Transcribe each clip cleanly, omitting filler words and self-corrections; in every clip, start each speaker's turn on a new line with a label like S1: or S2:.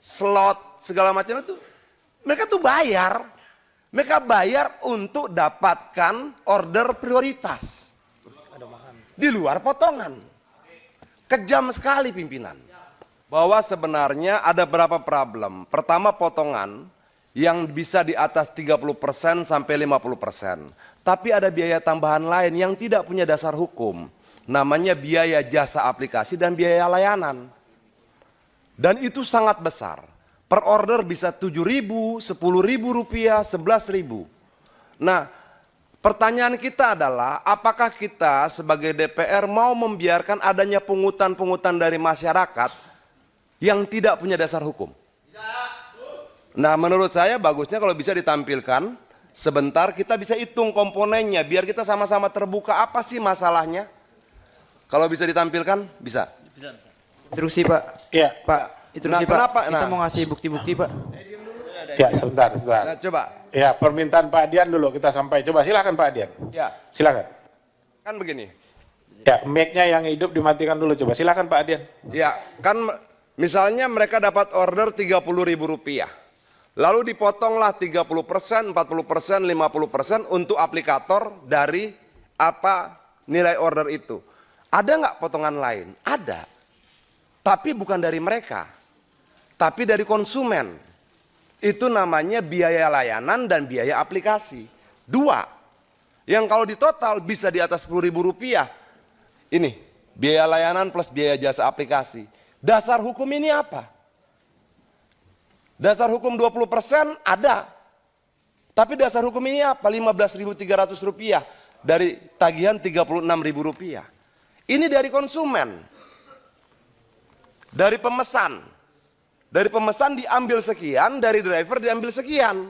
S1: slot, segala macam itu, mereka tuh bayar. Mereka bayar untuk dapatkan order prioritas. Di luar potongan. Kejam sekali pimpinan. Bahwa sebenarnya ada berapa problem. Pertama potongan yang bisa di atas 30% sampai 50%. Tapi ada biaya tambahan lain yang tidak punya dasar hukum. Namanya biaya jasa aplikasi dan biaya layanan. Dan itu sangat besar. Per order bisa 7.000, 10.000 rupiah, 11.000. Nah, pertanyaan kita adalah apakah kita sebagai DPR mau membiarkan adanya pungutan-pungutan dari masyarakat yang tidak punya dasar hukum? Nah, menurut saya bagusnya kalau bisa ditampilkan sebentar, kita bisa hitung komponennya biar kita sama-sama terbuka apa sih masalahnya. Kalau bisa ditampilkan, bisa.
S2: Terusi Pak.
S3: Iya.
S2: Pak. Itu
S1: Nah,
S2: sih
S1: kenapa?
S2: Pak, kita
S1: Nah.
S2: mau ngasih bukti-bukti Pak.
S3: Ya, sebentar.
S1: Nah, coba.
S3: Ya, permintaan Pak Adian dulu kita sampai. Coba silakan Pak Adian.
S1: Ya,
S3: Silakan.
S1: kan begini.
S3: Ya, mic-nya yang hidup dimatikan dulu. Coba silakan Pak Adian.
S1: Ya, kan misalnya mereka dapat order 30.000 rupiah. Lalu dipotonglah 30%, 40%, 50% untuk aplikator dari apa nilai order itu. Ada nggak potongan lain? Ada. Tapi bukan dari mereka. Tapi dari konsumen. Itu namanya biaya layanan dan biaya aplikasi. Dua. Yang kalau ditotal bisa di atas 10.000 rupiah. Ini, biaya layanan plus biaya jasa aplikasi. Dasar hukum ini apa? Dasar hukum 20% ada. Tapi dasar hukum ini apa? 15.300 rupiah. Dari tagihan 36.000 rupiah. Ini dari konsumen. Dari pemesan. Dari pemesan diambil sekian, dari driver diambil sekian.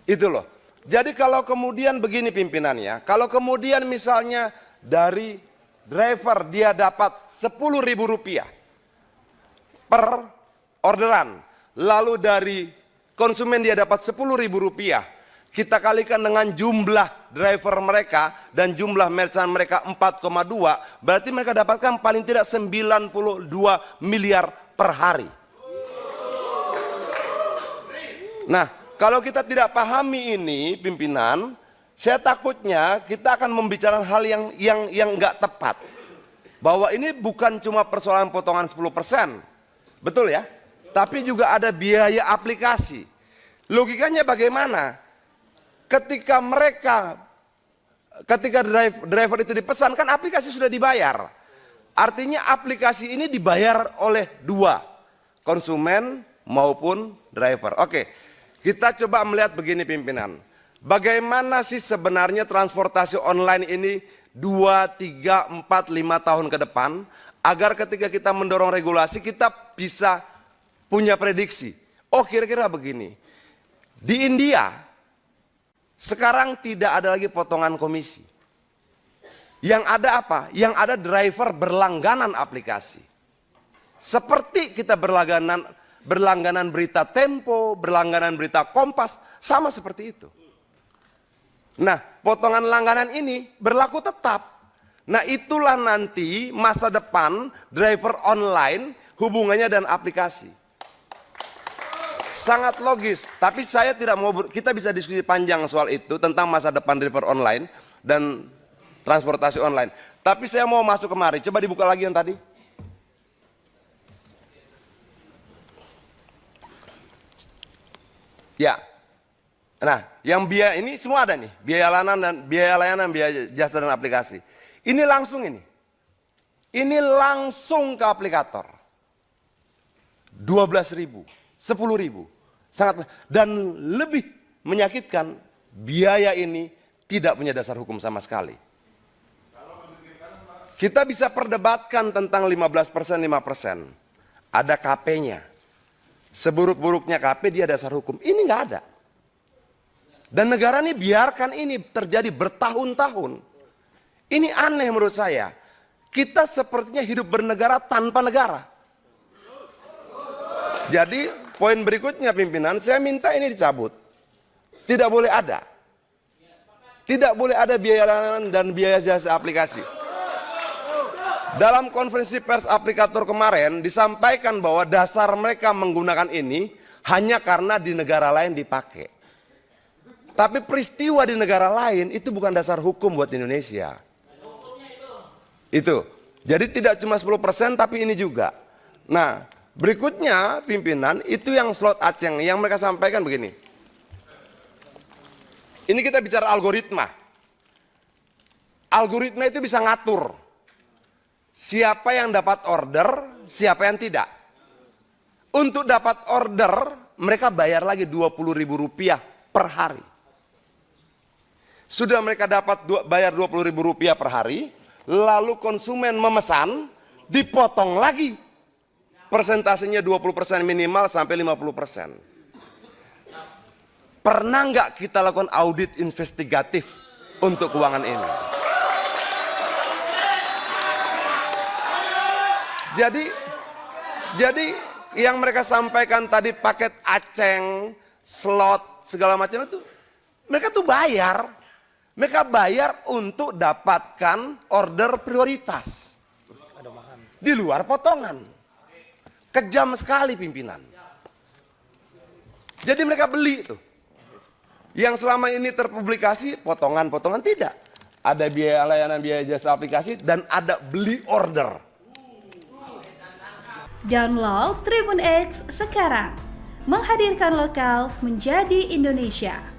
S1: Itu loh. Jadi kalau kemudian begini pimpinannya, kalau kemudian misalnya dari driver dia dapat 10.000 rupiah per orderan, lalu dari konsumen dia dapat 10.000 rupiah, kita kalikan dengan jumlah driver mereka dan jumlah merchant mereka 4,2, berarti mereka dapatkan paling tidak 92 miliar per hari. Nah, kalau kita tidak pahami ini pimpinan, saya takutnya kita akan membicarakan hal yang nggak tepat. Bahwa ini bukan cuma persoalan potongan 10%, betul ya? Tapi juga ada biaya aplikasi. Logikanya bagaimana? Ketika driver itu dipesan, kan aplikasi sudah dibayar. Artinya aplikasi ini dibayar oleh dua, konsumen maupun driver. Oke, kita coba melihat begini pimpinan. Bagaimana sih sebenarnya transportasi online ini 2, 3, 4, 5 tahun ke depan, agar ketika kita mendorong regulasi kita bisa punya prediksi. Oh, kira-kira begini. Di India sekarang tidak ada lagi potongan komisi. Yang ada apa? Yang ada driver berlangganan aplikasi. Seperti kita berlangganan berita Tempo, berlangganan berita Kompas, sama seperti itu. Nah, potongan langganan ini berlaku tetap. Nah, itulah nanti masa depan driver online hubungannya dan aplikasi. Sangat logis, tapi saya tidak mau, kita bisa diskusi panjang soal itu tentang masa depan driver online dan transportasi online. Tapi saya mau masuk kemari, coba dibuka lagi yang tadi. Ya, nah yang biaya ini semua ada nih, biaya layanan, biaya jasa dan aplikasi. Ini langsung ini langsung ke aplikator. 12.000. 10.000, sangat, dan lebih menyakitkan biaya ini tidak punya dasar hukum sama sekali. Kita bisa perdebatkan tentang 15%, 5%. Ada KP-nya. Seburuk-buruknya KP dia dasar hukum. Ini nggak ada. Dan negara ini biarkan ini terjadi bertahun-tahun. Ini aneh menurut saya. Kita sepertinya hidup bernegara tanpa negara. Jadi poin berikutnya pimpinan, saya minta ini dicabut. Tidak boleh ada. Tidak boleh ada biaya layanan dan biaya jasa aplikasi. Dalam konferensi pers aplikator kemarin disampaikan bahwa dasar mereka menggunakan ini hanya karena di negara lain dipakai. Tapi peristiwa di negara lain itu bukan dasar hukum buat Indonesia. Itu. Jadi tidak cuma 10% tapi ini juga. Nah, berikutnya pimpinan itu yang slot Aceng yang mereka sampaikan begini. Ini kita bicara algoritma. Algoritma itu bisa ngatur siapa yang dapat order, siapa yang tidak. Untuk dapat order, mereka bayar lagi Rp20.000 per hari. Sudah mereka dapat bayar Rp20.000 per hari, lalu konsumen memesan, dipotong lagi. Persentasenya 20% minimal sampai 50%. Pernah nggak kita lakukan audit investigatif untuk keuangan ini? Jadi yang mereka sampaikan tadi paket Aceng, slot, segala macam itu, mereka tuh bayar. Mereka bayar untuk dapatkan order prioritas. Di luar potongan. Kejam sekali pimpinan. Jadi mereka beli itu. Yang selama ini terpublikasi, potongan-potongan tidak. Ada biaya layanan, biaya jasa aplikasi, dan ada beli order.
S4: Download Tribun X sekarang. Menghadirkan lokal menjadi Indonesia.